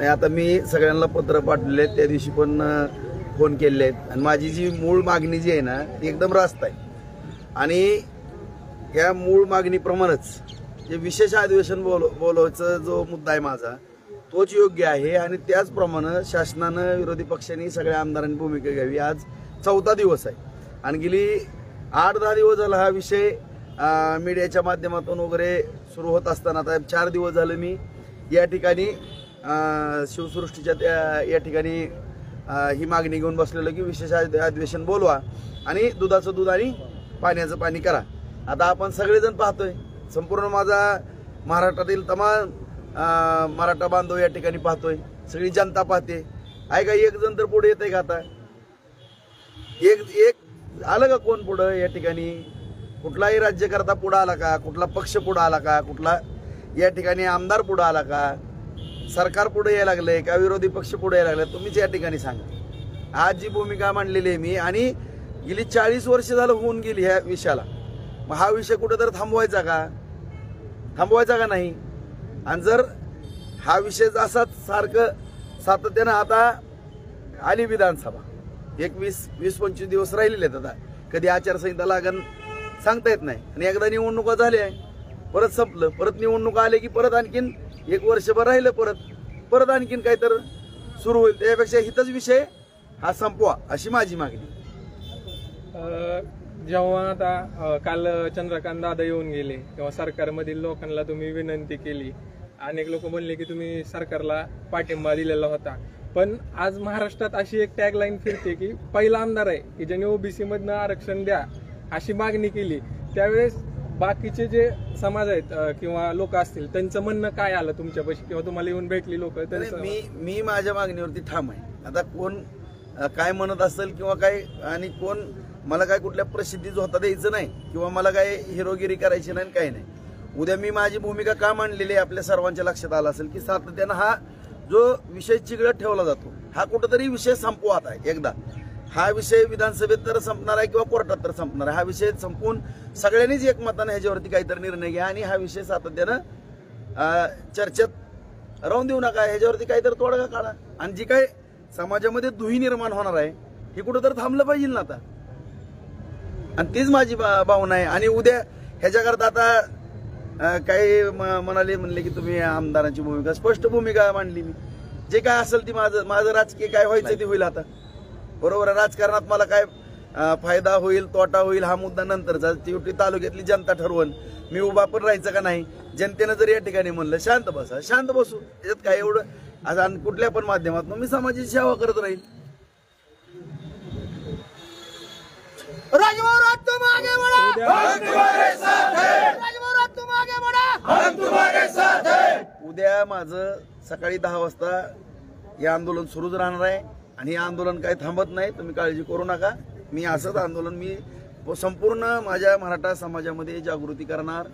नाही आता मी सगळ्यांना पत्र पाठवले त्या दिवशी पण फोन केले आहेत आणि माझी जी मूळ मागणी जी आहे ना ती एकदम रास्त आहे आणि या मूळ मागणीप्रमाणेच जे विशेष अधिवेशन बोलवायचा जो मुद्दा आहे माझा तोच योग्य आहे आणि त्याचप्रमाणे शासनानं विरोधी पक्षांनी सगळ्या आमदारांनी भूमिका घ्यावी। आज 4था दिवस आहे आणि गेली 8-10 दिवस झाला हा विषय मीडियाच्या माध्यमातून वगैरे सुरू होत असताना आता 4 दिवस झाले मी या ठिकाणी शिवसृष्टीच्या या ठिकाणी ही मागणी घेऊन बसलेलो की विशेष अधिवेशन बोलवा आणि दुधाचं दूध आणि पाण्याचं पाणी करा। आता आपण सगळेजण पाहतोय संपूर्ण माझा महाराष्ट्रातील तमाम मराठा बांधव या ठिकाणी पाहतोय सगळी जनता पाहते आहे का एक जण तर पुढे येते का आता एक आलं का कोण पुढं या ठिकाणी कुठलाही राज्यकर्ता पुढे आला का कुठला पक्ष पुढे आला का कुठला या ठिकाणी आमदार पुढे आला का सरकार पुढे यायला लागले का विरोधी पक्ष पुढे यायला लागले तुम्हीच या ठिकाणी सांगा। आज जी भूमिका मांडलेली आहे मी आणि गेली 40 वर्ष झालं होऊन गेली ह्या विषयाला मग हा विषय कुठेतरी थांबवायचा का नाही आणि जर हा विषय असाच सारखं सातत्यानं आता आली विधानसभा 20-25 दिवस राहिलेले आहेत आता कधी आचारसंहिता लागन सांगता येत नाही आणि एकदा निवडणुका झाल्या परत संपलं परत निवडणुका आले की परत आणखीन 1 वर्षभर राहिलं परत आणखीन काय तर सुरू होईल त्यापेक्षा हितच विषय हा संपवा अशी माझी मागणी। जेव्हा आता काल चंद्रकांत दादा येऊन गेले तेव्हा सरकारमधील लोकांना तुम्ही विनंती केली अनेक लोक म्हणले की तुम्ही सरकारला पाठिंबा दिलेला होता पण आज महाराष्ट्रात अशी एक टॅगलाईन फिरते की पहिला आमदार आहे की ज्याने ओबीसी मधनं आरक्षण द्या अशी मागणी केली त्यावेळेस बाकीचे जे समाज आहेत किंवा लोक असतील त्यांचं म्हणणं काय आलं तुमच्यापाशी किंवा तुम्हाला येऊन भेटली लोक मी माझ्या मागणीवरती ठाम आहे। आता कोण काय म्हणत असेल किंवा काय आणि कोण मला काय कुठल्या प्रसिद्धीच होता द्यायचं नाही किंवा मला काय हिरोगिरी करायची नाही काही नाही उद्या मी माझी भूमिका का मांडलेली आहे आपल्या सर्वांच्या लक्षात आलं असेल की सातत्यानं हा जो विषय चिघळत ठेवला जातो हा कुठेतरी विषय संपवा आता एकदा हा विषय विधानसभेत तर संपणार आहे किंवा कोर्टात तर संपणार आहे हा विषय संपून सगळ्यांनीच एकमताने ह्याच्यावरती काहीतरी निर्णय घ्या आणि हा विषय सातत्यानं चर्चेत राहून देऊ नका ह्याच्यावरती काहीतरी तोडगा काढा आणि जी काय समाजामध्ये दुही निर्माण होणार आहे हे कुठेतरी थांबलं पाहिजे ना आता आणि तीच माझी भावना आहे। आणि उद्या ह्याच्याकरता आता काही म्हणले की तुम्ही आमदारांची भूमिका स्पष्ट भूमिका मांडली मी जे काय असेल ती माझं राजकीय काय व्हायचं ते होईल आता बरोबर आहे। राजकारणात मला काय फायदा होईल तोटा होईल हा मुद्दा नंतरचा शेवटी तालुक्यातली जनता ठरवून मी उभा पण राहायचं का नाही जनतेनं जर या ठिकाणी म्हणलं शांत बसा शांत बसू त्याच्यात काय एवढं आज कुठल्या पण माध्यमातून मी समाजाची सेवा करत राहील। उद्या माझं सकाळी 10 वाजता हे आंदोलन सुरूच राहणार आहे आणि हे आंदोलन काही थांबत नाही तुम्ही काळजी करू नका। मी असंच आंदोलन मी संपूर्ण माझ्या मराठा समाजामध्ये जागृती करणार